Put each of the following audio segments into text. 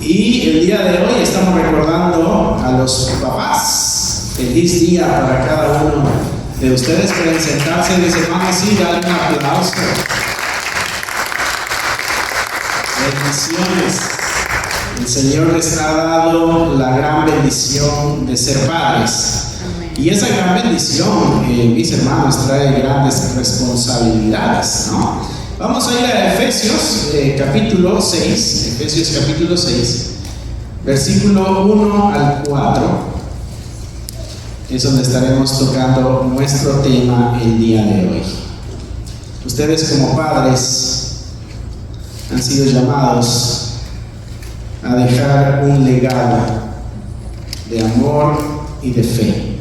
Y el día de hoy estamos recordando a los papás. Feliz día para cada uno de ustedes. Pueden sentarse, mis hermanos, y darle un aplauso. Bendiciones. El Señor les ha dado la gran bendición de ser padres. Y esa gran bendición, mis hermanos, trae grandes responsabilidades, ¿no? Vamos a ir a Efesios capítulo 6, Efesios capítulo 6, versículo 1 al 4. Es donde estaremos tocando nuestro tema el día de hoy. Ustedes como padres han sido llamados a dejar un legado de amor y de fe.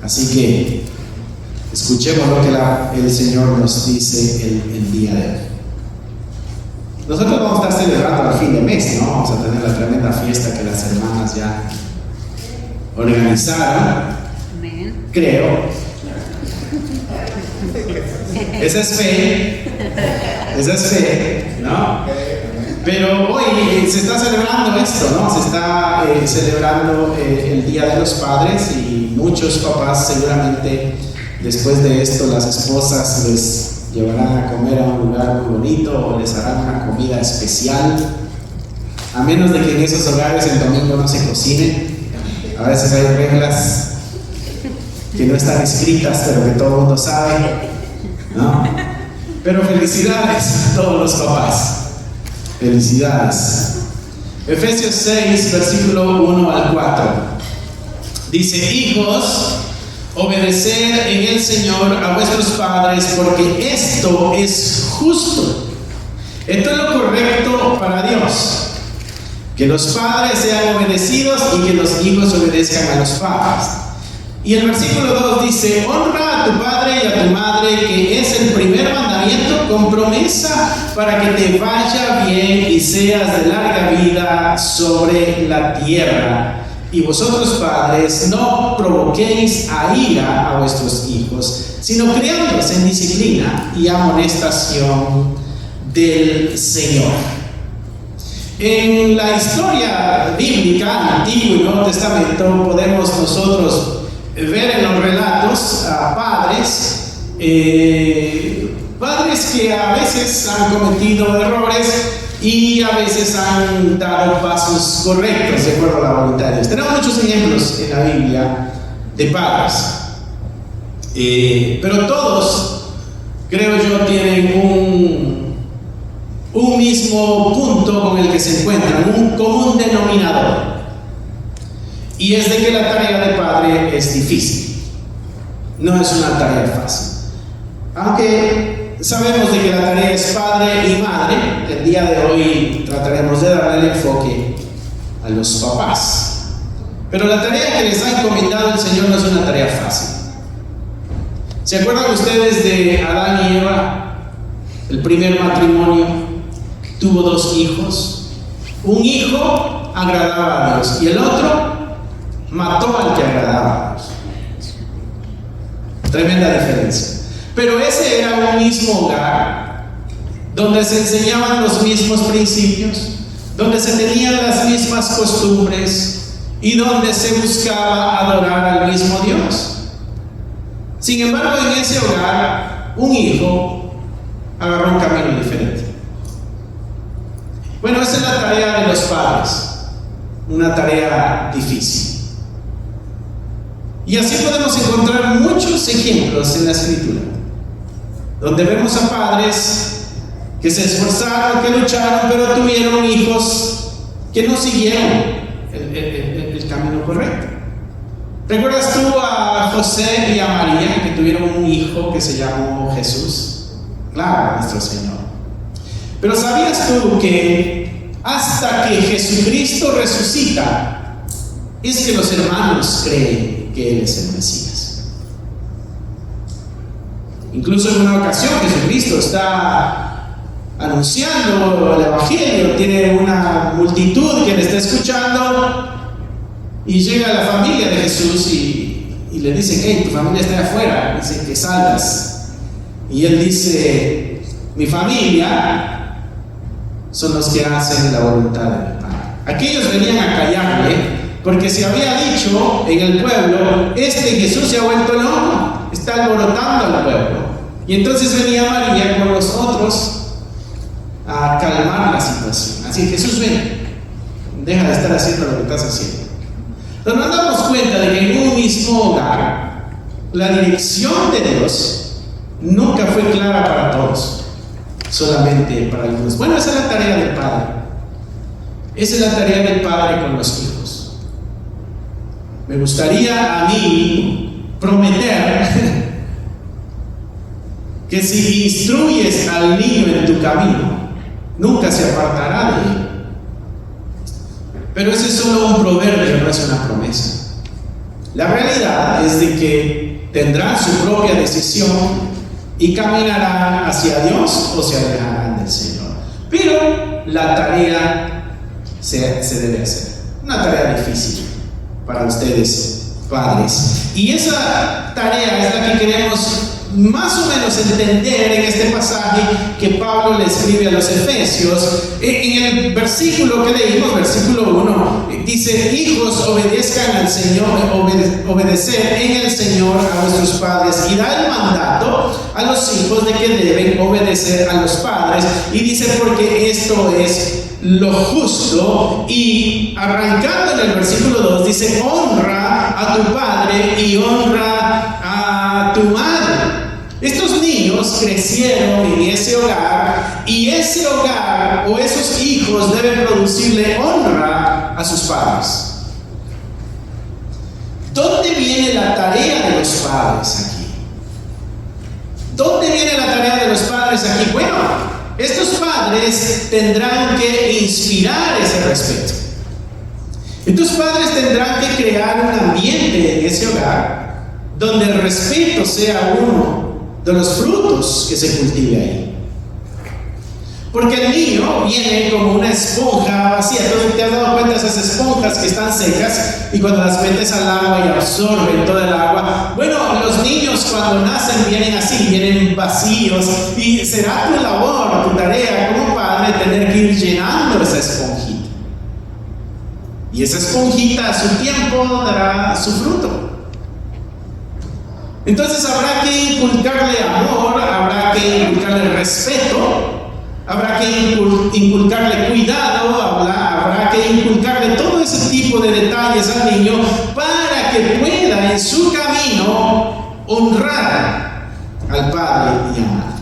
Así que escuchemos lo que el Señor nos dice el día de hoy. Nosotros vamos a estar celebrando al fin de mes, ¿no? Vamos a tener la tremenda fiesta que las hermanas ya organizaron. Amén. Creo. Esa es fe. Esa es fe, ¿no? Pero hoy se está celebrando esto, ¿no? Se está celebrando el Día de los Padres, y muchos papás seguramente después de esto las esposas les llevarán a comer a un lugar muy bonito o les harán una comida especial, a menos de que en esos hogares el domingo no se cocine. A veces hay reglas que no están escritas pero que todo el mundo sabe, ¿no? Pero felicidades a todos los papás. Felicidades. Efesios 6, versículo 1 al 4. Dice: hijos, obedeced en el Señor a vuestros padres, porque esto es justo. Esto es lo correcto para Dios. Que los padres sean obedecidos y que los hijos obedezcan a los padres. Y el versículo 2 dice: honra a tu padre y a tu madre, que es el primer mandamiento con promesa para que te vaya bien y seas de larga vida sobre la tierra. Y vosotros, padres, no provoquéis a ira a vuestros hijos, sino criándolos en disciplina y amonestación del Señor. En la historia bíblica, Antiguo y Nuevo Testamento, podemos nosotros ver en los relatos a padres que a veces han cometido errores y a veces han dado pasos correctos de acuerdo a la voluntad de Dios. Tenemos muchos ejemplos en la Biblia de padres, pero todos, creo yo, tienen un mismo punto con el que se encuentran, un común denominador. Y es de que la tarea de padre es difícil. No es una tarea fácil. Aunque sabemos de que la tarea es padre y madre, el día de hoy trataremos de darle el enfoque a los papás. Pero la tarea que les ha encomendado el Señor no es una tarea fácil. ¿Se acuerdan ustedes de Adán y Eva? El primer matrimonio tuvo 2 hijos. Un hijo agradaba a Dios y el otro mató al que agradaba a Dios. Tremenda diferencia. Pero ese era un mismo hogar, donde se enseñaban los mismos principios, donde se tenían las mismas costumbres y donde se buscaba adorar al mismo Dios. Sin embargo, en ese hogar, un hijo agarró un camino diferente. Bueno, esa es la tarea de los padres, una tarea difícil. Y así podemos encontrar muchos ejemplos en la Escritura, donde vemos a padres que se esforzaron, que lucharon, pero tuvieron hijos que no siguieron el camino correcto. ¿Recuerdas tú a José y a María, que tuvieron un hijo que se llamó Jesús? Claro, nuestro Señor. Pero ¿sabías tú que hasta que Jesucristo resucita es que los hermanos creen que Él es el Mesías? Incluso en una ocasión Jesucristo está anunciando el Evangelio, tiene una multitud que le está escuchando, y llega la familia de Jesús y le dicen: hey, tu familia está afuera, dicen que salgas. Y Él dice: mi familia son los que hacen la voluntad de mi Padre. Aquellos venían a callarle, porque se había dicho en el pueblo, Jesús se ha vuelto loco, está alborotando al pueblo. Y entonces venía María con los otros a calmar la situación. Así, Jesús, ven, deja de estar haciendo lo que estás haciendo. Pero nos damos cuenta de que en un mismo hogar, la dirección de Dios nunca fue clara para todos, solamente para algunos. Bueno, esa es la tarea del Padre. Esa es la tarea del Padre con los hijos. Me gustaría a mí prometer que si instruyes al niño en tu camino, nunca se apartará de él. Pero ese es solo un proverbio, no es una promesa. La realidad es de que tendrán su propia decisión y caminarán hacia Dios o se alejarán del Señor. Pero la tarea se debe hacer. Una tarea difícil para ustedes, padres. Y esa tarea es la que queremos más o menos entender en este pasaje que Pablo le escribe a los Efesios. En el versículo que leímos, versículo 1, dice: hijos, obedezcan al Señor, obedecer en el Señor a vuestros padres, y da el mandato a los hijos de que deben obedecer a los padres, y dice: porque esto es lo justo. Y arrancando en el versículo 2 dice: honra a tu padre y honra a tu madre. Estos niños crecieron en ese hogar, y ese hogar o esos hijos deben producirle honra a sus padres. ¿Dónde viene la tarea de los padres aquí? ¿Dónde viene la tarea de los padres aquí? Bueno, estos padres tendrán que inspirar ese respeto. Estos padres tendrán que crear un ambiente en ese hogar donde el respeto sea uno de los frutos que se cultive ahí. Porque el niño viene como una esponja vacía. Entonces, ¿te has dado cuenta de esas esponjas que están secas y cuando las metes al agua y absorben toda el agua? Bueno, los niños cuando nacen vienen así, vienen vacíos, y será tu labor, tu tarea como padre, tener que ir llenando esa esponjita. Y esa esponjita a su tiempo dará su fruto. Entonces habrá que inculcarle amor, habrá que inculcarle respeto, habrá que inculcarle cuidado, habrá que inculcarle todo ese tipo de detalles al niño para que pueda en su camino honrar al padre y amar.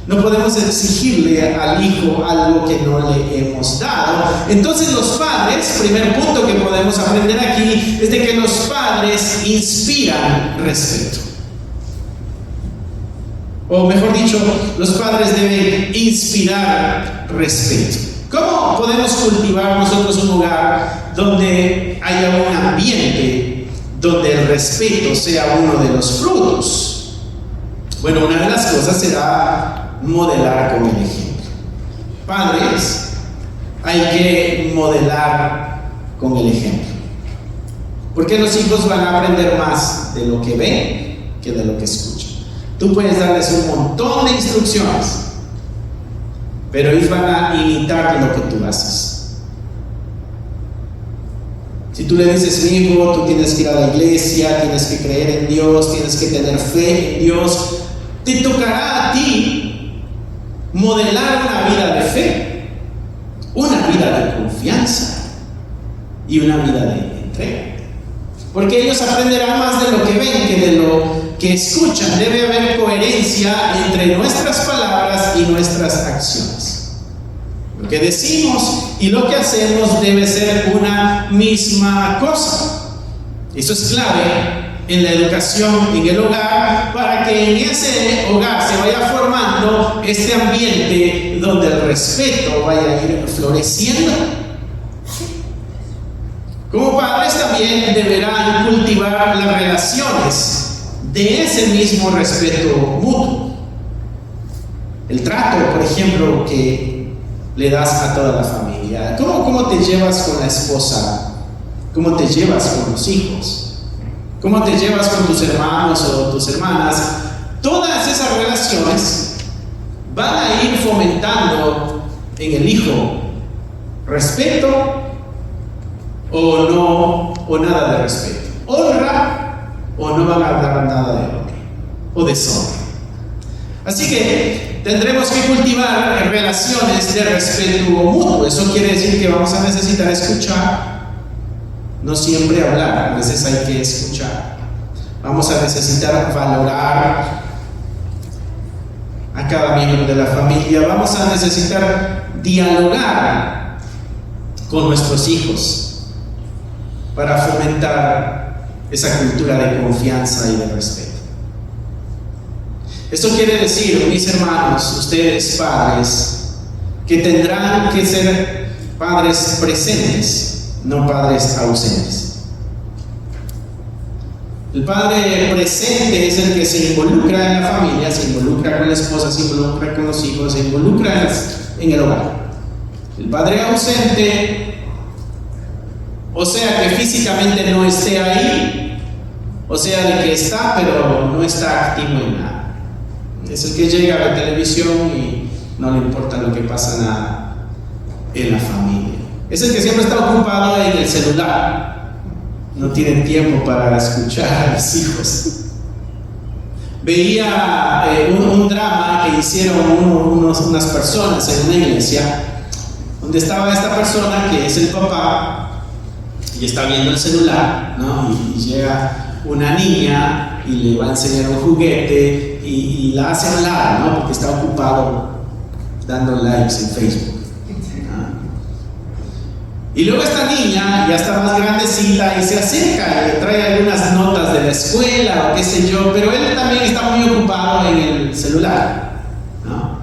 No podemos exigirle al hijo algo que no le hemos dado. Entonces los padres, primer punto que podemos aprender aquí, es de que los padres inspiran respeto. O mejor dicho, los padres deben inspirar respeto. ¿Cómo podemos cultivar nosotros un lugar donde haya un ambiente donde el respeto sea uno de los frutos? Bueno, una de las cosas será modelar con el ejemplo. Padres, hay que modelar con el ejemplo, porque los hijos van a aprender más de lo que ven que de lo que escuchan. Tú puedes darles un montón de instrucciones, pero ellos van a imitar lo que tú haces. Si tú le dices: mi hijo, tú tienes que ir a la iglesia, tienes que creer en Dios, tienes que tener fe en Dios, te tocará a ti modelar una vida de fe, una vida de confianza y una vida de entrega. Porque ellos aprenderán más de lo que ven que de lo que escuchan. Debe haber coherencia entre nuestras palabras y nuestras acciones. Lo que decimos y lo que hacemos debe ser una misma cosa. Eso es clave en la educación en el hogar, para que en ese hogar se vaya formando este ambiente donde el respeto vaya a ir floreciendo. Como padres también deberán cultivar las relaciones de ese mismo respeto mutuo. El trato, por ejemplo, que le das a toda la familia. ¿Cómo te llevas con la esposa? ¿Cómo te llevas con los hijos? ¿Cómo te llevas con tus hermanos o tus hermanas? Todas esas relaciones van a ir fomentando en el hijo respeto o no, o nada de respeto, honra o no van a dar nada de honra o deshonra. Así que tendremos que cultivar relaciones de respeto mutuo. Eso quiere decir que vamos a necesitar escuchar, no siempre hablar, a veces hay que escuchar. Vamos a necesitar valorar a cada miembro de la familia. Vamos a necesitar dialogar con nuestros hijos para fomentar esa cultura de confianza y de respeto. Esto quiere decir, mis hermanos, ustedes padres, que tendrán que ser padres presentes, no padres ausentes. El padre presente es el que se involucra en la familia, se involucra con la esposa, se involucra con los hijos, se involucra en el hogar. El padre ausente, o sea que físicamente no esté ahí, o sea de que está pero no está activo en nada. Es el que llega a la televisión y no le importa lo que pasa nada en la familia. Es el que siempre está ocupado en el celular. No tienen tiempo para escuchar a los hijos. Veía un drama que hicieron unas personas en una iglesia, donde estaba esta persona que es el papá y está viendo el celular, ¿no? Y llega una niña y le va a enseñar un juguete y la hace hablar, ¿no? Porque está ocupado dando likes en Facebook. Y luego esta niña ya está más grandecita y se acerca y le trae algunas notas de la escuela o qué sé yo, pero él también está muy ocupado en el celular, ¿no?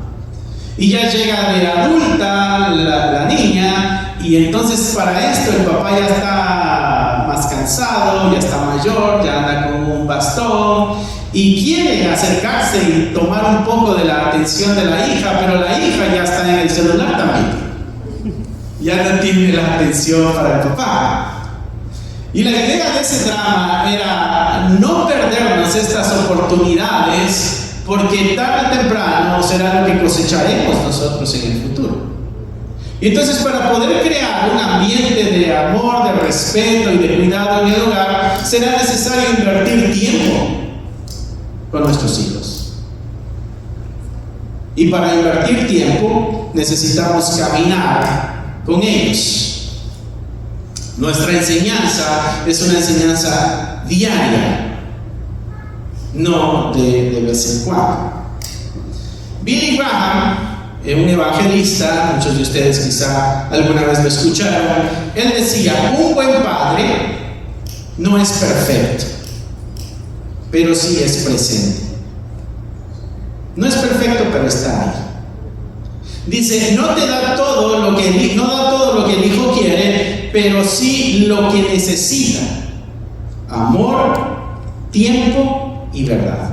Y ya llega de adulta la niña, y entonces para esto el papá ya está más cansado, ya está mayor, ya anda con un bastón y quiere acercarse y tomar un poco de la atención de la hija, pero la hija ya está en el celular también. Ya no tiene la atención para el papá. Y la idea de ese drama era no perdernos estas oportunidades, porque tarde o temprano será lo que cosecharemos nosotros en el futuro. Y entonces, para poder crear un ambiente de amor, de respeto y de cuidado en el hogar, será necesario invertir tiempo con nuestros hijos. Y para invertir tiempo necesitamos caminar con ellos. Nuestra enseñanza es una enseñanza diaria, no de vez en cuando. Billy Graham, un evangelista, muchos de ustedes quizá alguna vez lo escucharon, él decía: un buen padre no es perfecto, pero sí es presente. No es perfecto, pero está ahí. Dice, no da todo lo que el hijo quiere, pero sí lo que necesita: amor, tiempo y verdad.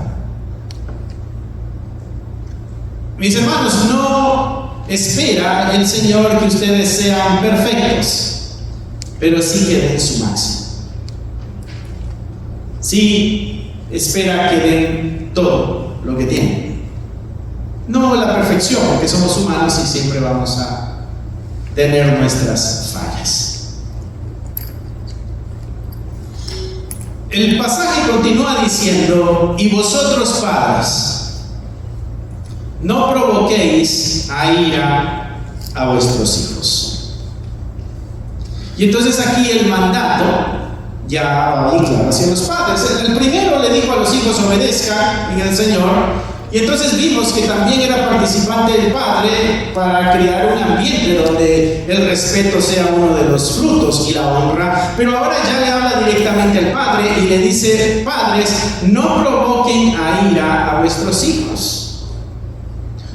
Mis hermanos, no espera el Señor que ustedes sean perfectos, pero sí que den su máximo. Sí espera que den todo lo que tienen. No la perfección, porque somos humanos y siempre vamos a tener nuestras fallas. El pasaje continúa diciendo: y vosotros, padres, no provoquéis a ira a vuestros hijos. Y entonces aquí el mandato ya va ahí claro hacia los padres. El primero le dijo a los hijos: obedezcan en el Señor. Y entonces vimos que también era participante el padre para crear un ambiente donde el respeto sea uno de los frutos y la honra. Pero ahora ya le habla directamente al padre y le dice: padres, no provoquen a ira a vuestros hijos.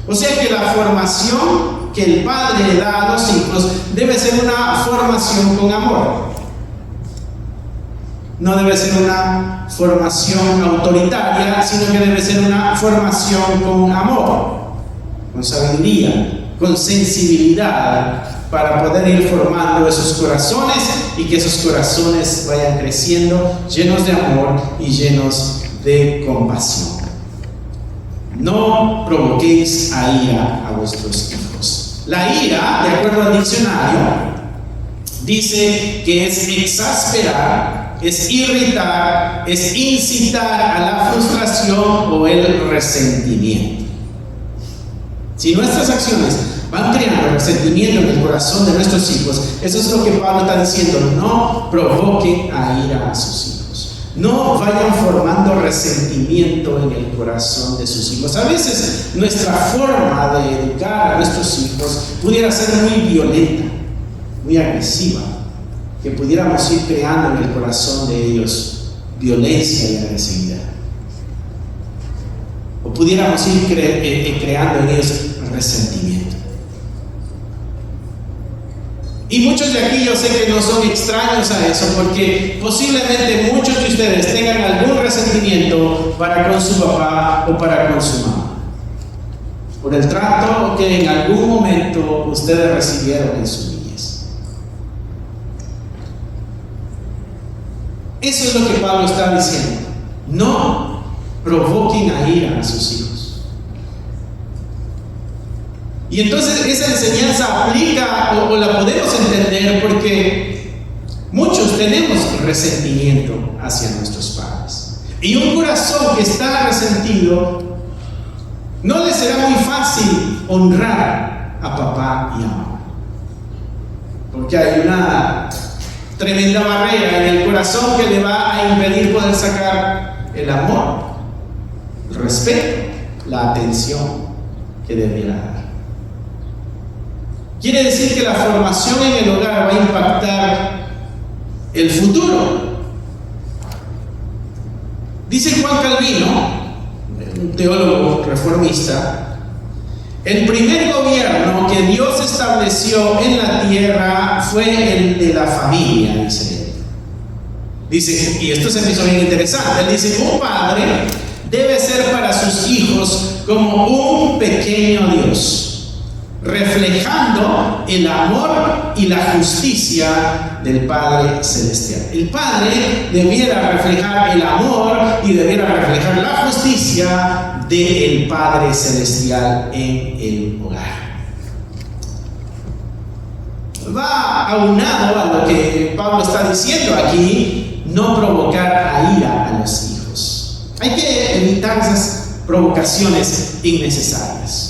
O sea que la formación que el padre le da a los hijos debe ser una formación con amor. No debe ser una formación autoritaria, sino que debe ser una formación con amor, con sabiduría, con sensibilidad, para poder ir formando esos corazones y que esos corazones vayan creciendo llenos de amor y llenos de compasión. No provoquéis a ira a vuestros hijos. La ira, de acuerdo al diccionario, dice que es exasperar, es irritar, es incitar a la frustración o el resentimiento. Si nuestras acciones van creando resentimiento en el corazón de nuestros hijos, eso es lo que Pablo está diciendo: no provoquen a ira a sus hijos. No vayan formando resentimiento en el corazón de sus hijos. A veces nuestra forma de educar a nuestros hijos pudiera ser muy violenta, muy agresiva, que pudiéramos ir creando en el corazón de ellos violencia y agresividad. O pudiéramos ir creando en ellos resentimiento. Y muchos de aquí yo sé que no son extraños a eso, porque posiblemente muchos de ustedes tengan algún resentimiento para con su papá o para con su mamá, por el trato que en algún momento ustedes recibieron en su niñez. Eso es lo que Pablo está diciendo: no provoquen a ira a sus hijos. Y entonces esa enseñanza aplica o la podemos entender porque muchos tenemos resentimiento hacia nuestros padres. Y un corazón que está resentido, no le será muy fácil honrar a papá y a mamá, porque hay una tremenda barrera en el corazón que le va a impedir poder sacar el amor, el respeto, la atención que debiera dar. Quiere decir que la formación en el hogar va a impactar el futuro. Dice Juan Calvino, un teólogo reformista: el primer gobierno que Dios estableció en la tierra fue el de la familia, dice él. Dice, y esto se me hizo bien interesante, él dice: un padre debe ser para sus hijos como un pequeño Dios, reflejando el amor y la justicia del Padre Celestial. El Padre debiera reflejar el amor y debiera reflejar la justicia del Padre Celestial en el hogar. Va aunado a lo que Pablo está diciendo aquí: no provocar a ira a los hijos. Hay que evitar esas provocaciones innecesarias.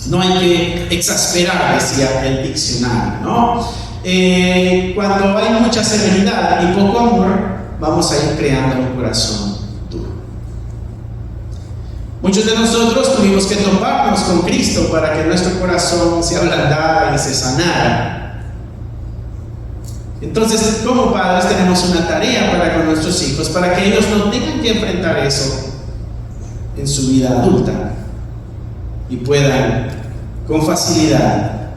No hay que exasperar, decía el diccionario, ¿no? Cuando hay mucha severidad y poco amor, vamos a ir creando un corazón duro. Muchos de nosotros tuvimos que toparnos con Cristo para que nuestro corazón se ablandara y se sanara. Entonces, como padres tenemos una tarea para con nuestros hijos, para que ellos no tengan que enfrentar eso en su vida adulta y puedan con facilidad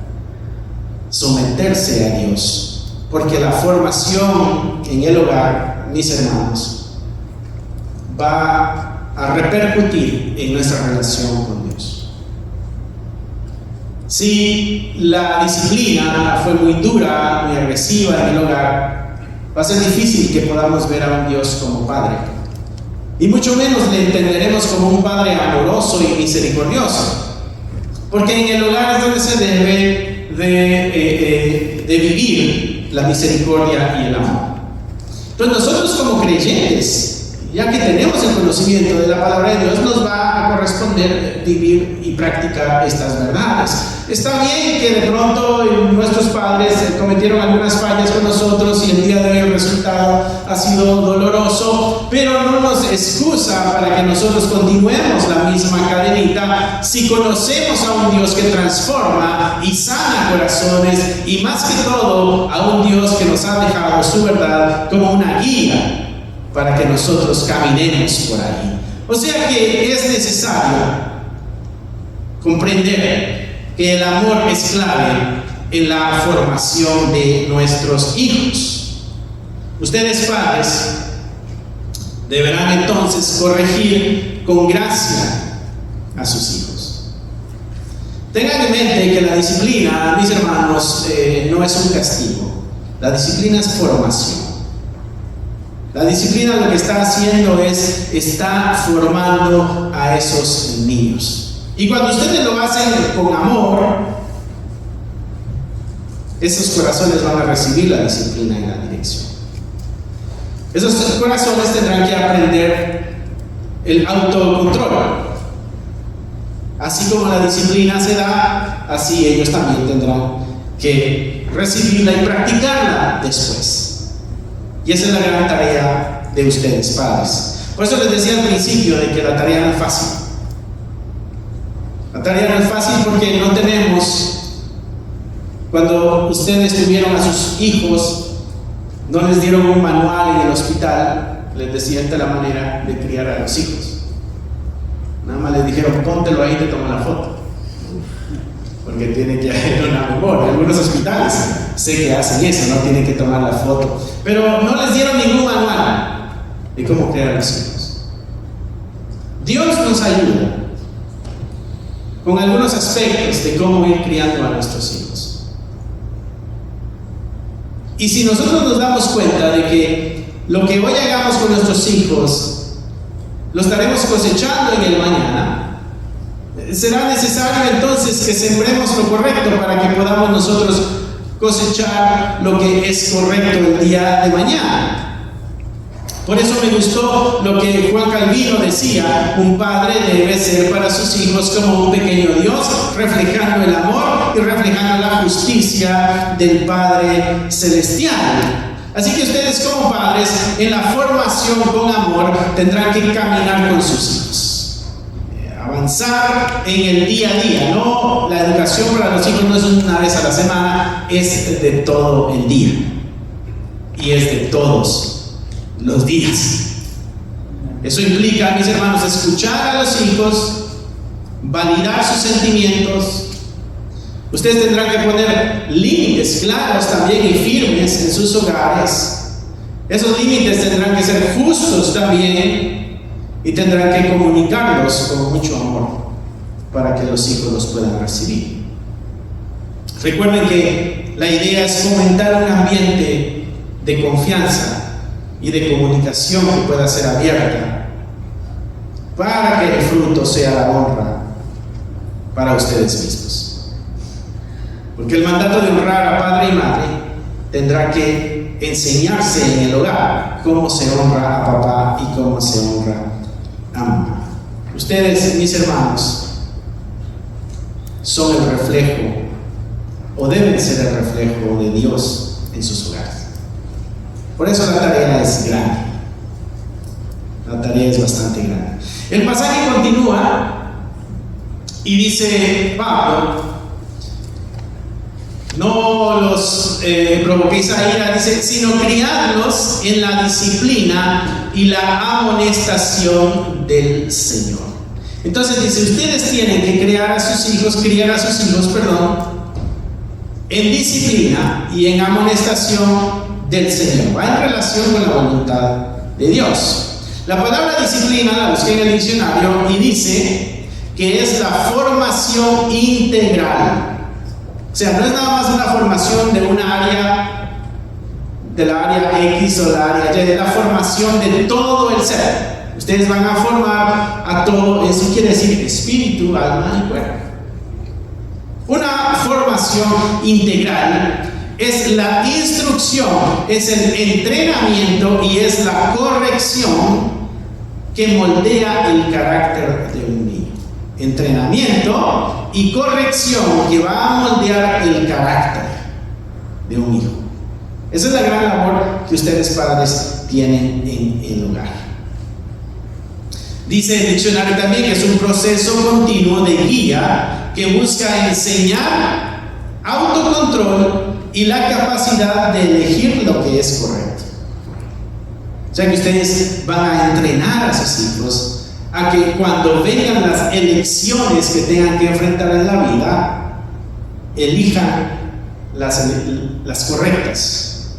someterse a Dios, porque la formación en el hogar, mis hermanos, va a repercutir en nuestra relación con Dios. Si la disciplina fue muy dura, muy agresiva en el hogar, va a ser difícil que podamos ver a un Dios como Padre, y mucho menos le entenderemos como un Padre amoroso y misericordioso. Porque en el hogar es donde se debe de vivir la misericordia y el amor. Entonces nosotros como creyentes, ya que tenemos el conocimiento de la palabra de Dios, nos va a corresponder vivir y practicar estas verdades. Está bien que de pronto nuestros padres cometieron algunas fallas con nosotros y el día de hoy el resultado ha sido doloroso, pero no nos excusa para que nosotros continuemos la misma cadenita si conocemos a un Dios que transforma y sana corazones, y más que todo a un Dios que nos ha dejado su verdad como una guía para que nosotros caminemos por ahí. O sea que es necesario comprender que el amor es clave en la formación de nuestros hijos. Ustedes, padres, deberán entonces corregir con gracia a sus hijos. Tengan en mente que la disciplina, mis hermanos, no es un castigo. La disciplina es formación. La disciplina lo que está haciendo está formando a esos niños. Y cuando ustedes lo hacen con amor, esos corazones van a recibir la disciplina y la dirección. Esos corazones tendrán que aprender el autocontrol. Así como la disciplina se da, así ellos también tendrán que recibirla y practicarla después. Y esa es la gran tarea de ustedes, padres. Por eso les decía al principio de que la tarea no es fácil. La tarea no es fácil porque no tenemos, cuando ustedes tuvieron a sus hijos, no les dieron un manual en el hospital, les decían de la manera de criar a los hijos. Nada más les dijeron, póntelo ahí y te toma la foto. Porque tiene que haber una memoria. Algunos hospitales sé que hacen eso, no tienen que tomar la foto. Pero no les dieron ningún manual de cómo criar a los hijos. Dios nos ayuda con algunos aspectos de cómo ir criando a nuestros hijos. Y si nosotros nos damos cuenta de que lo que hoy hagamos con nuestros hijos lo estaremos cosechando en el mañana, será necesario entonces que sembremos lo correcto para que podamos nosotros cosechar lo que es correcto el día de mañana. Por eso me gustó lo que Juan Calvino decía: un padre debe ser para sus hijos como un pequeño Dios, reflejando el amor y reflejando la justicia del Padre Celestial. Así que ustedes como padres, en la formación con amor, tendrán que caminar con sus hijos, avanzar en el día a día. No, la educación para los hijos no es una vez a la semana, es de todo el día y es de todos los días. Eso implica, mis hermanos, escuchar a los hijos, validar sus sentimientos. Ustedes tendrán que poner límites claros también y firmes en sus hogares. Esos límites tendrán que ser justos también y tendrán que comunicarlos con mucho amor para que los hijos los puedan recibir. Recuerden que la idea es fomentar un ambiente de confianza y de comunicación que pueda ser abierta para que el fruto sea la honra para ustedes mismos. Porque el mandato de honrar a padre y madre tendrá que enseñarse en el hogar, cómo se honra a papá y cómo se honra a mamá. Ustedes, mis hermanos, son el reflejo, o deben ser el reflejo de Dios en sus hogares. Por eso la tarea es grande. La tarea es bastante grande. El pasaje continúa y dice Pablo: no los provoquéis a ira, dice, sino criadlos en la disciplina y la amonestación del Señor. Entonces dice, ustedes tienen que criar a sus hijos, en disciplina y en amonestación del Señor. Va en relación con la voluntad de Dios. La palabra disciplina la busqué en el diccionario y dice que es la formación integral. O sea, no es nada más una formación de una área, de la área X o la área Y, es la formación de todo el ser. Ustedes van a formar a todo, eso quiere decir espíritu, alma y cuerpo. Una formación integral es la instrucción, es el entrenamiento y es la corrección que moldea el carácter de un niño. Entrenamiento y corrección que va a moldear el carácter de un hijo. Esa es la gran labor que ustedes padres tienen en el hogar. Dice el diccionario también que es un proceso continuo de guía que busca enseñar autocontrol y la capacidad de elegir lo que es correcto. O sea que ustedes van a entrenar a sus hijos a que cuando vengan las elecciones que tengan que enfrentar en la vida, elijan las correctas,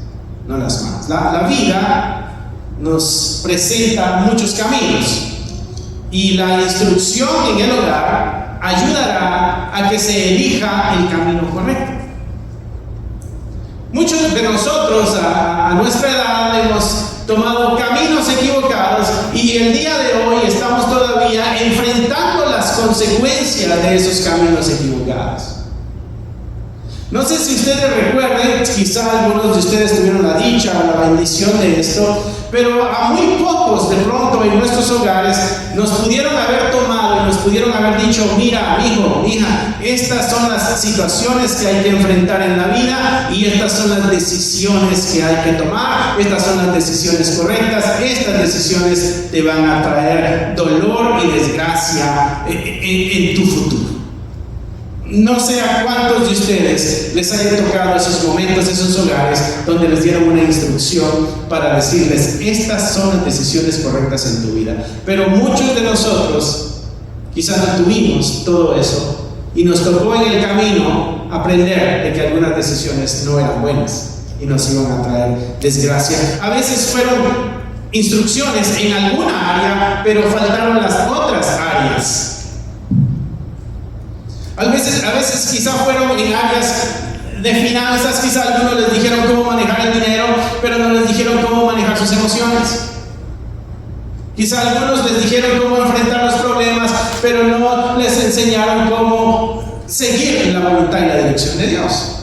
no las malas. La vida nos presenta muchos caminos y la instrucción en el hogar ayudará a que se elija el camino correcto. Muchos de nosotros a nuestra edad hemos tomado caminos equivocados y el día de hoy estamos todavía enfrentando las consecuencias de esos caminos equivocados. No sé si ustedes recuerden, quizá algunos de ustedes tuvieron la dicha o la bendición de esto, pero a muy pocos de pronto en nuestros hogares nos pudieron haber tomado y nos pudieron haber dicho: mira, hijo, hija, estas son las situaciones que hay que enfrentar en la vida y estas son las decisiones que hay que tomar, estas son las decisiones correctas, estas decisiones te van a traer dolor y desgracia en tu futuro. No sé a cuántos de ustedes les haya tocado esos momentos, esos hogares donde les dieron una instrucción para decirles: estas son las decisiones correctas en tu vida. Pero muchos de nosotros quizás no tuvimos todo eso y nos tocó en el camino aprender de que algunas decisiones no eran buenas y nos iban a traer desgracia. A veces fueron instrucciones en alguna área, pero faltaron las otras áreas. A veces quizá fueron en áreas de finanzas, quizá algunos les dijeron cómo manejar el dinero, pero no les dijeron cómo manejar sus emociones. Quizá algunos les dijeron cómo enfrentar los problemas, pero no les enseñaron cómo seguir la voluntad y la dirección de Dios.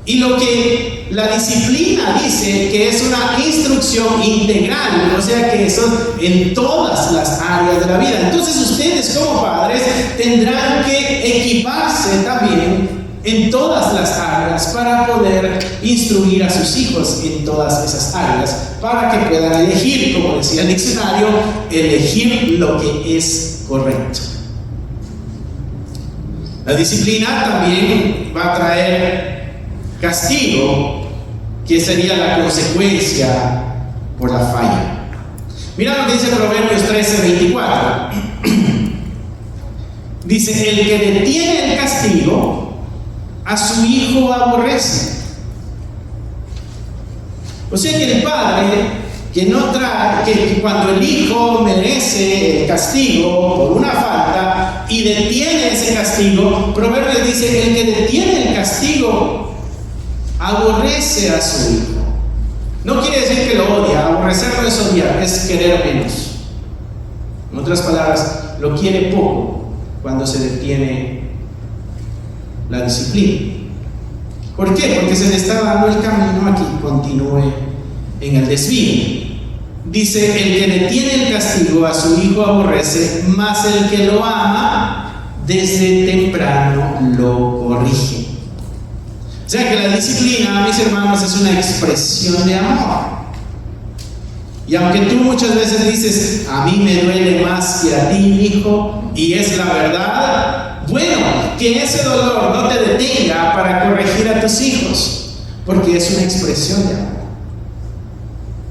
Y lo que la disciplina dice que es una instrucción integral, o sea que son en todas las áreas de la vida. Entonces ustedes como padres tendrán que equiparse también en todas las áreas para poder instruir a sus hijos en todas esas áreas, para que puedan elegir, como decía el diccionario, elegir lo que es correcto. La disciplina también va a traer castigo, que sería la consecuencia por la falla. Mira lo que dice Proverbios 13:24. Dice: el que detiene el castigo, a su hijo aborrece. O sea que el padre que no trae, que cuando el hijo merece el castigo por una falta y detiene ese castigo, Proverbios dice: el que detiene el castigo aborrece a su hijo. No quiere decir que lo odia. Aborrecer no es odiar, es querer menos. En otras palabras, lo quiere poco cuando se detiene la disciplina. ¿Por qué? Porque se le está dando el camino a que continúe en el desvío. Dice: el que detiene el castigo, a su hijo aborrece, mas el que lo ama desde temprano lo corrige. O sea que la disciplina, mis hermanos, es una expresión de amor. Y aunque tú muchas veces dices: a mí me duele más que a ti, hijo, y es la verdad, bueno, que ese dolor no te detenga para corregir a tus hijos, porque es una expresión de amor,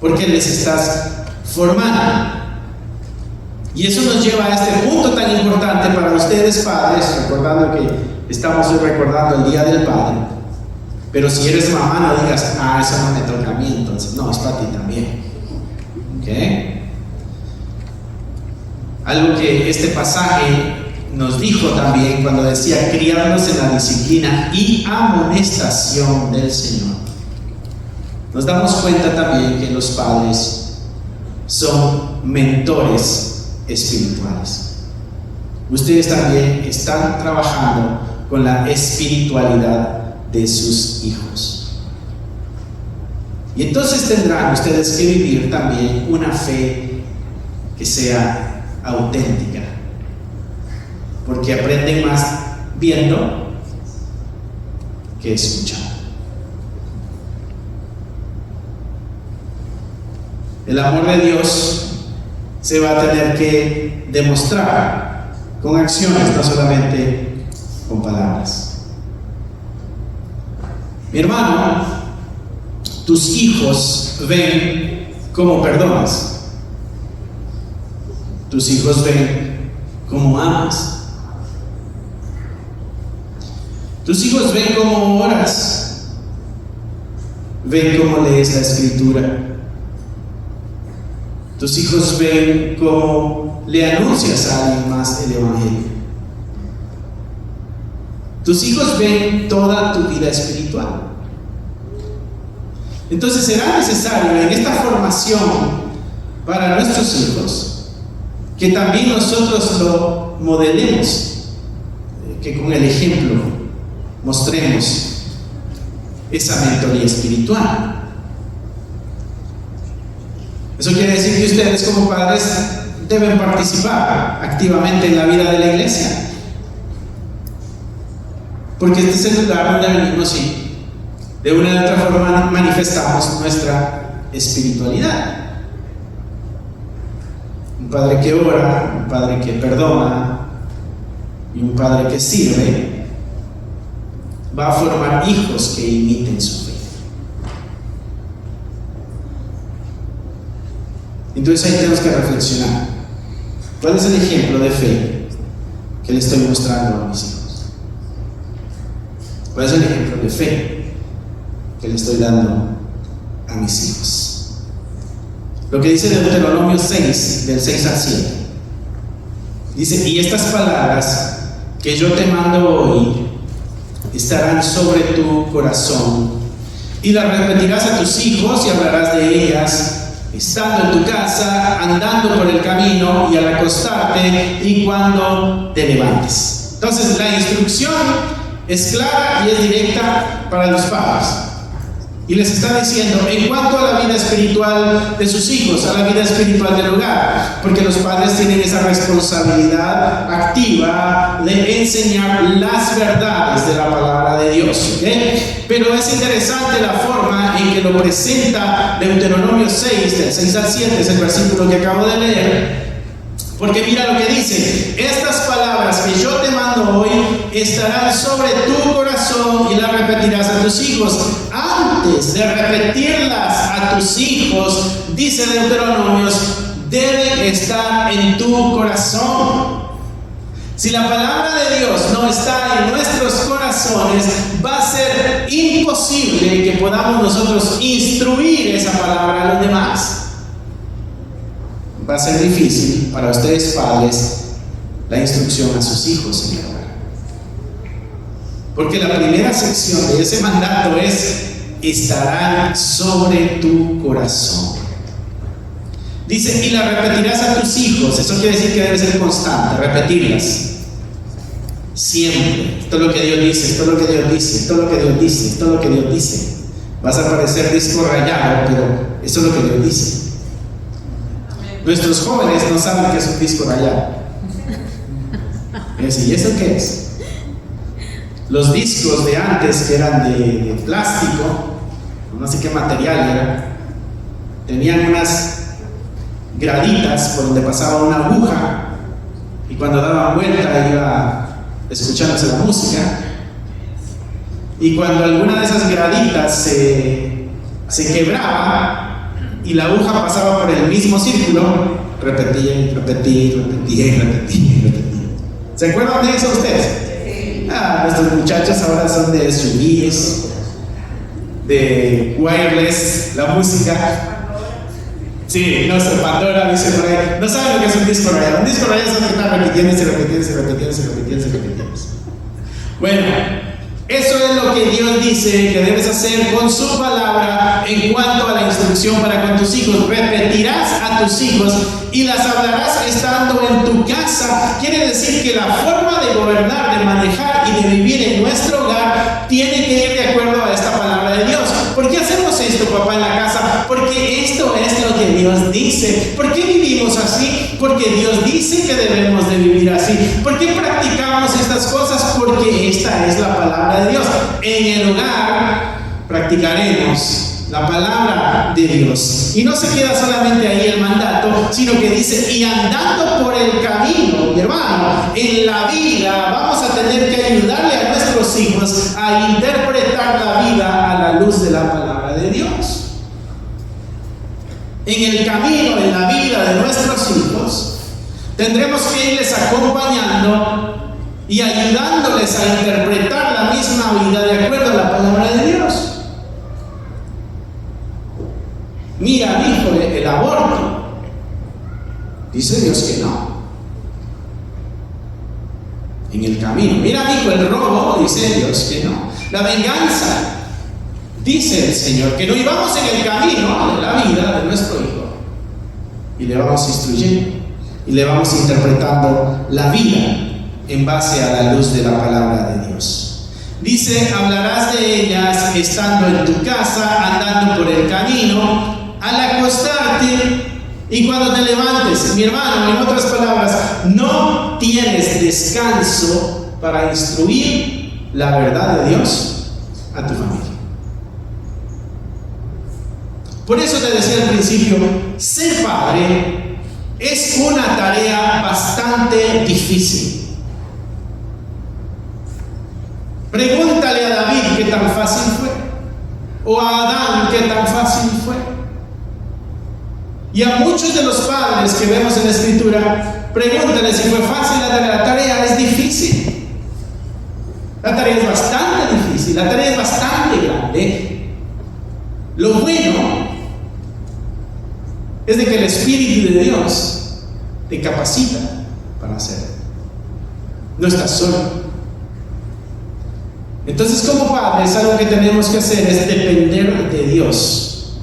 porque les estás formando. Y eso nos lleva a este punto tan importante para ustedes padres, recordando que estamos hoy recordando el Día del Padre. Pero si eres mamá, no digas: ah, eso no me toca a mí, entonces no, es para ti también. ¿Ok? Algo que este pasaje nos dijo también cuando decía: criarnos en la disciplina y amonestación del Señor. Nos damos cuenta también que los padres son mentores espirituales. Ustedes también están trabajando con la espiritualidad de sus hijos. Y entonces tendrán ustedes que vivir también una fe que sea auténtica, porque aprenden más viendo que escuchando. El amor de Dios se va a tener que demostrar con acciones, no solamente con palabras. Mi hermano, tus hijos ven cómo perdonas. Tus hijos ven cómo amas. Tus hijos ven cómo oras. Ven cómo lees la escritura. Tus hijos ven cómo le anuncias a alguien más el evangelio. Tus hijos ven toda tu vida espiritual. Entonces será necesario en esta formación para nuestros hijos que también nosotros lo modelemos, que con el ejemplo mostremos esa mentoría espiritual. Eso quiere decir que ustedes como padres deben participar activamente en la vida de la iglesia, porque este es el lugar donde venimos y de una u otra forma manifestamos nuestra espiritualidad. Un padre que ora, un padre que perdona y un padre que sirve va a formar hijos que imiten su fe. Entonces ahí tenemos que reflexionar. ¿Cuál es el ejemplo de fe que le estoy mostrando a mis hijos? ¿Cuál es el ejemplo de fe que le estoy dando a mis hijos? Lo que dice Deuteronomio 6, del 6 al 7. Dice: y estas palabras que yo te mando hoy estarán sobre tu corazón, y las repetirás a tus hijos y hablarás de ellas estando en tu casa, andando por el camino y al acostarte y cuando te levantes. Entonces la instrucción es clara y es directa para los padres. Y les está diciendo en cuanto a la vida espiritual de sus hijos, a la vida espiritual del hogar, porque los padres tienen esa responsabilidad activa de enseñar las verdades de la palabra de Dios, ¿okay? Pero es interesante la forma en que lo presenta Deuteronomio 6, del 6 al 7, es el versículo que acabo de leer. Porque mira lo que dice: estas palabras que yo te mando hoy estarán sobre tu corazón y las repetirás a tus hijos. Antes de repetirlas a tus hijos, dice Deuteronomio, deben estar en tu corazón. Si la palabra de Dios no está en nuestros corazones, va a ser imposible que podamos nosotros instruir esa palabra a los demás. Va a ser difícil para ustedes padres la instrucción a sus hijos en el hogar, porque la primera sección de ese mandato es: estarán sobre tu corazón. Dice: y las repetirás a tus hijos. Eso quiere decir que debe ser constante, repetirlas siempre. Esto es lo que Dios dice, esto es lo que Dios dice, esto es lo que Dios dice, esto es lo que Dios dice. Vas a parecer disco rayado, pero esto es lo que Dios dice. Nuestros jóvenes no saben qué es un disco rayado. ¿Y eso qué es? Los discos de antes, que eran de plástico, no sé qué material era, tenían unas graditas por donde pasaba una aguja, y cuando daban vuelta iba escuchándose la música. Y cuando alguna de esas graditas se quebraba y la aguja pasaba por el mismo círculo, repetía. ¿Se acuerdan de eso ustedes? Nuestros muchachos ahora son de SUVs, de wireless, la música. Sí, no sé, Pandora dice por ahí. No saben lo que es un disco rayado. Un disco rayado es que está repitiendo. Bueno, eso es lo que Dios dice que debes hacer con su palabra en cuanto a la instrucción para con tus hijos. Repetirás a tus hijos y las hablarás estando en tu casa. Quiere decir que la forma de gobernar, de manejar y de vivir en nuestro hogar tiene que ir de acuerdo a esta palabra de Dios. ¿Por qué hacemos esto, papá, en la casa? Porque esto es lo que Dios dice. ¿Por qué vivimos así? Porque Dios dice que debemos de vivir así. ¿Por qué practicamos estas cosas? Porque esta es la palabra de Dios. En el hogar practicaremos la palabra de Dios. Y no se queda solamente ahí el mandato, sino que dice: y andando por el camino, mi hermano, en la vida vamos a tener que ayudarle a nuestros hijos a interpretar la vida a la luz de la palabra de Dios. En el camino, en la vida de nuestros hijos, tendremos que irles acompañando y ayudándoles a interpretar la misma vida de acuerdo a la palabra de Dios. Mira, hijo, el aborto. Dice Dios que no. En el camino. Mira, hijo, el robo. Dice Dios que no. La venganza. Dice el Señor que no. Y vamos en el camino de la vida de nuestro hijo. Y le vamos instruyendo. Y le vamos interpretando la vida en base a la luz de la palabra de Dios. Dice, hablarás de ellas estando en tu casa, andando por el camino, al acostarte y cuando te levantes. Mi hermano, en otras palabras, no tienes descanso para instruir la verdad de Dios a tu familia. Por eso te decía al principio, ser padre es una tarea bastante difícil. Pregúntale a David qué tan fácil fue, o a Adán qué tan fácil fue. Y a muchos de los padres que vemos en la Escritura, pregúntale si fue fácil la tarea. La tarea es difícil. La tarea es bastante difícil, la tarea es bastante grande. Lo bueno es de que el Espíritu de Dios te capacita para hacerlo. No estás solo. Entonces, como padres, algo que tenemos que hacer es depender de Dios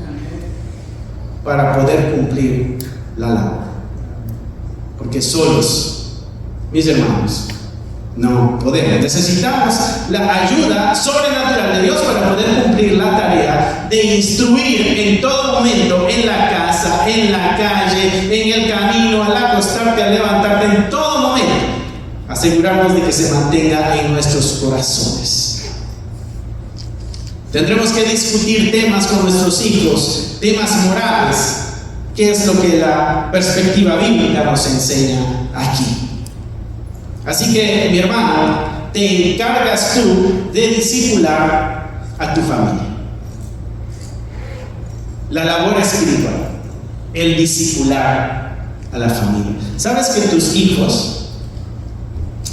para poder cumplir la labor. Porque solos, mis hermanos, no podemos. Necesitamos la ayuda sobrenatural de Dios para poder cumplir la tarea de instruir en todo momento, en la casa, en la calle, en el camino, al acostarte, al levantarte, en todo momento. Asegurarnos de que se mantenga en nuestros corazones. Tendremos que discutir temas con nuestros hijos, temas morales, que es lo que la perspectiva bíblica nos enseña aquí. Así que, mi hermano, te encargas tú de discipular a tu familia. La labor espiritual, el discipular a la familia. ¿Sabes que tus hijos,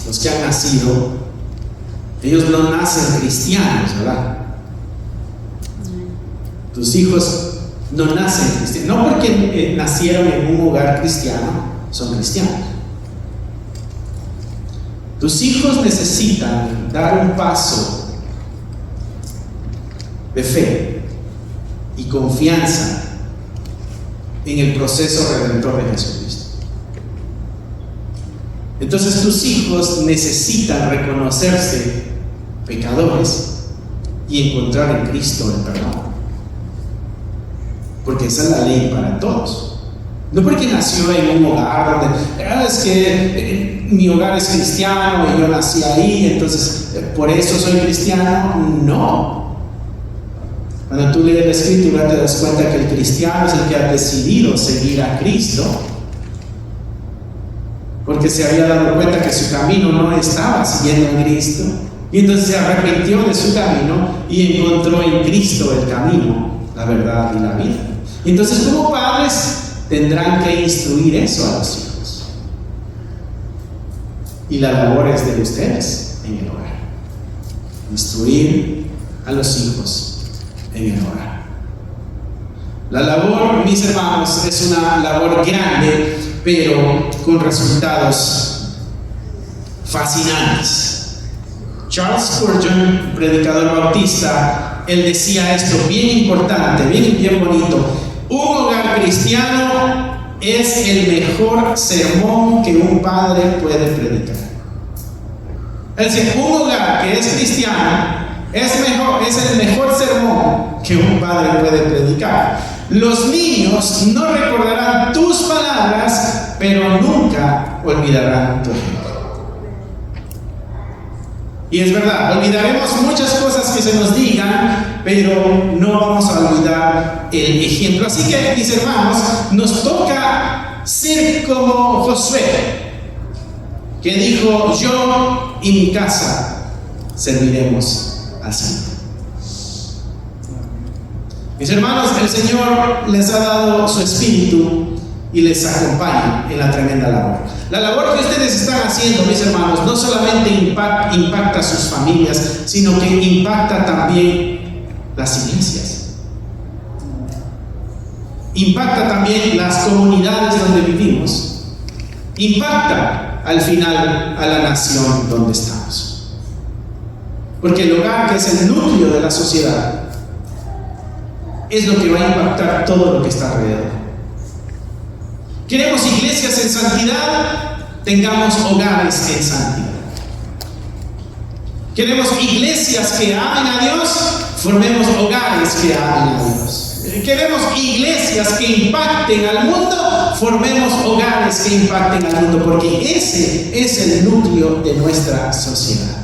los que han nacido, ellos no nacen cristianos, ¿verdad? Tus hijos no nacen cristianos, no porque nacieron en un hogar cristiano, son cristianos. Tus hijos necesitan dar un paso de fe y confianza en el proceso redentor de Jesucristo. Entonces tus hijos necesitan reconocerse pecadores y encontrar en Cristo el perdón. Porque esa es la ley para todos. No porque nació en un hogar donde es que mi hogar es cristiano y yo nací ahí, entonces por eso soy cristiano. No. Cuando tú lees la Escritura te das cuenta que el cristiano es el que ha decidido seguir a Cristo, porque se había dado cuenta que su camino no estaba siguiendo a Cristo, y entonces se arrepintió de su camino y encontró en Cristo el camino, la verdad y la vida. Y entonces, como padres, tendrán que instruir eso a los hijos. Y la labor es de ustedes en el hogar. Instruir a los hijos en el hogar. La labor, mis hermanos, es una labor grande, pero con resultados fascinantes. Charles Spurgeon, predicador bautista, él decía esto bien importante, bien bonito. Un hogar cristiano es el mejor sermón que un padre puede predicar. Es decir, un hogar que es cristiano es el mejor sermón que un padre puede predicar. Los niños no recordarán tus palabras, pero nunca olvidarán tu ejemplo. Y es verdad, olvidaremos muchas cosas que se nos digan, pero no vamos a olvidar el ejemplo. Así que, mis hermanos, nos toca ser como Josué, que dijo: yo y mi casa serviremos al Señor. Mis hermanos, el Señor les ha dado su espíritu y les acompaña en la tremenda labor. La labor que ustedes están haciendo, mis hermanos, no solamente impacta a sus familias, sino que impacta también las iglesias. Impacta también las comunidades donde vivimos. Impacta al final a la nación donde estamos. Porque el hogar, que es el núcleo de la sociedad, es lo que va a impactar todo lo que está alrededor. ¿Queremos iglesias en santidad? Tengamos hogares en santidad. Queremos iglesias que amen a Dios, formemos hogares que amen a Dios. Queremos iglesias que impacten al mundo, formemos hogares que impacten al mundo, porque ese es el núcleo de nuestra sociedad.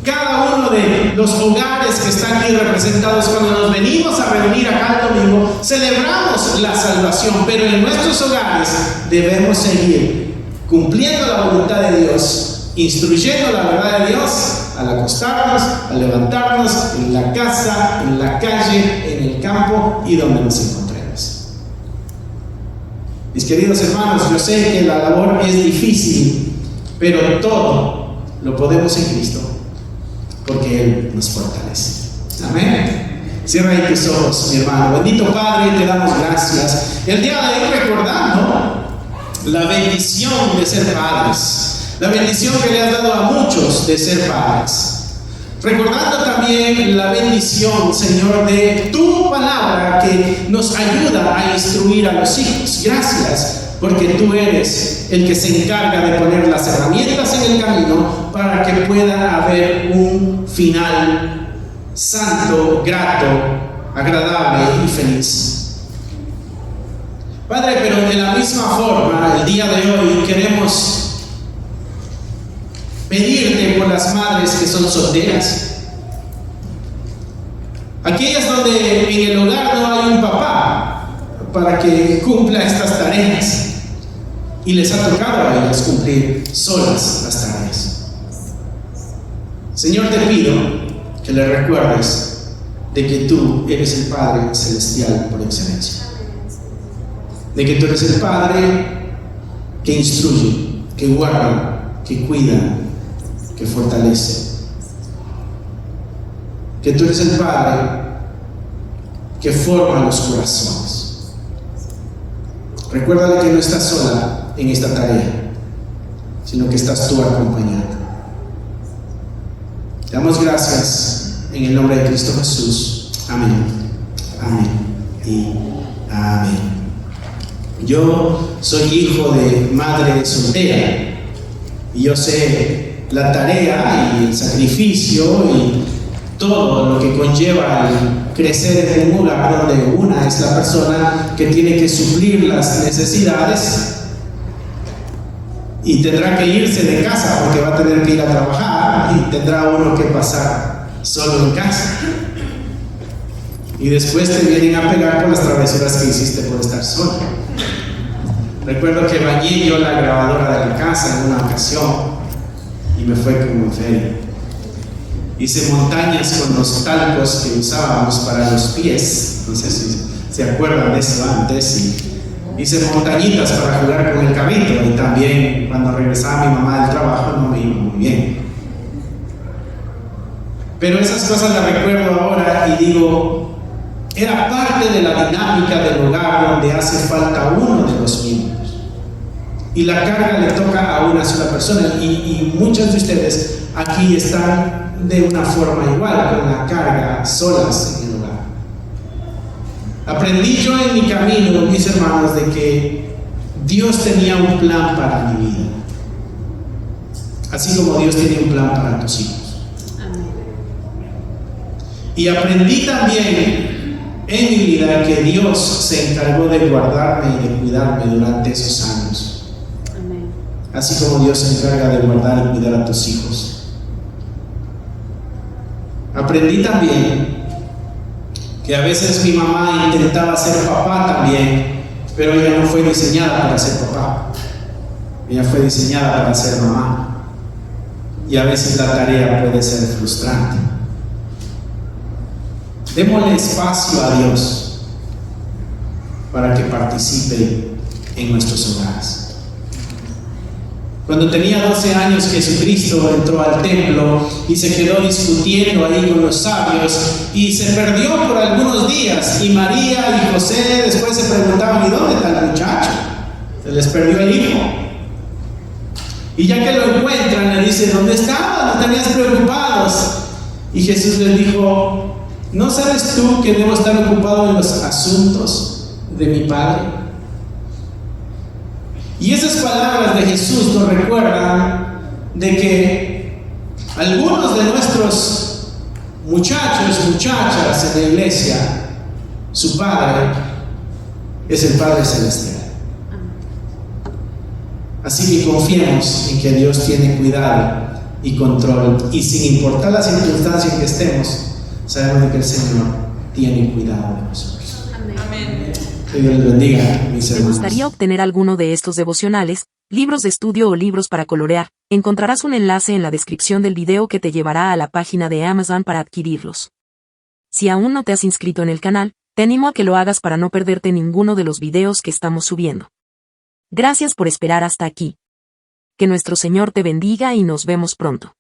Cada uno de los hogares que están aquí representados, cuando nos venimos a reunir acá el domingo, celebramos la salvación, pero en nuestros hogares debemos seguir cumpliendo la voluntad de Dios, instruyendo la verdad de Dios al acostarnos, al levantarnos, en la casa, en la calle, en el campo y donde nos encontremos. Mis queridos hermanos, yo sé que la labor es difícil, pero todo lo podemos en Cristo, porque Él nos fortalece. Amén. Cierra ahí tus ojos, mi hermano. Bendito Padre, te damos gracias. El día de hoy recordando la bendición de ser padres, la bendición que le has dado a muchos de ser padres. Recordando también la bendición, Señor, de tu palabra que nos ayuda a instruir a los hijos. Gracias, porque tú eres el que se encarga de poner las herramientas en el camino para que pueda haber un final santo, grato, agradable y feliz. Padre, pero de la misma forma, el día de hoy queremos pedirte por las madres que son solteras, aquellas donde en el hogar no hay un papá para que cumpla estas tareas y les ha tocado a ellas cumplir solas las tareas. Señor, te pido que le recuerdes de que tú eres el Padre Celestial por excelencia, de que tú eres el Padre que instruye, que guarda, que cuida, que fortalece, que tú eres el Padre que forma los corazones. Recuérdale que no estás sola en esta tarea, sino que estás tú acompañando. Te damos gracias en el nombre de Cristo Jesús. Amén. Amén y amén. Yo soy hijo de madre soltera y yo sé la tarea y el sacrificio y todo lo que conlleva el crecer en un lugar donde una es la persona que tiene que suplir las necesidades y tendrá que irse de casa porque va a tener que ir a trabajar y tendrá uno que pasar solo en casa. Y después te vienen a pegar por las travesuras que hiciste por estar solo. Recuerdo que bañé yo la grabadora de la casa en una ocasión y me fue como en feria. Hice montañas con los talcos que usábamos para los pies. No sé si se acuerdan de eso antes. Y hice montañitas para jugar con el carrito. Y también cuando regresaba mi mamá del trabajo no me iba muy bien. Pero esas cosas las recuerdo ahora y digo, era parte de la dinámica del hogar donde hace falta uno de los miembros. Y la carga le toca a una sola persona. Y muchos de ustedes aquí están de una forma igual, con la carga solas en el hogar. Aprendí yo en mi camino, mis hermanos, de que Dios tenía un plan para mi vida, así como Dios tiene un plan para tus hijos. Y aprendí también en mi vida que Dios se encargó de guardarme y de cuidarme durante esos años, así como Dios se encarga de guardar y cuidar a tus hijos. Aprendí también que a veces mi mamá intentaba ser papá también, pero ella no fue diseñada para ser papá. Ella fue diseñada para ser mamá. Y a veces la tarea puede ser frustrante. Démosle espacio a Dios para que participe en nuestros hogares. Cuando tenía 12 años, Jesucristo entró al templo y se quedó discutiendo ahí con los sabios y se perdió por algunos días. Y María y José después se preguntaban, ¿y dónde está el muchacho? Se les perdió el hijo. Y ya que lo encuentran, le dice, ¿dónde estabas? ¿No tenías preocupados? Y Jesús les dijo, ¿no sabes tú que debo estar ocupado en los asuntos de mi Padre? Y esas palabras de Jesús nos recuerdan de que Algunos de nuestros muchachos, muchachas en la iglesia, su Padre es el Padre Celestial. Así que confiemos en que Dios tiene cuidado y control, y sin importar la circunstancia en que estemos, sabemos de que el Señor tiene cuidado de nosotros. Amén. Que Dios les bendiga, mis ¿Te hermanos. gustaría obtener alguno de estos devocionales, libros de estudio o libros para colorear? Encontrarás un enlace en la descripción del video que te llevará a la página de Amazon para adquirirlos. Si aún no te has inscrito en el canal, te animo a que lo hagas para no perderte ninguno de los videos que estamos subiendo. Gracias por esperar hasta aquí. Que nuestro Señor te bendiga y nos vemos pronto.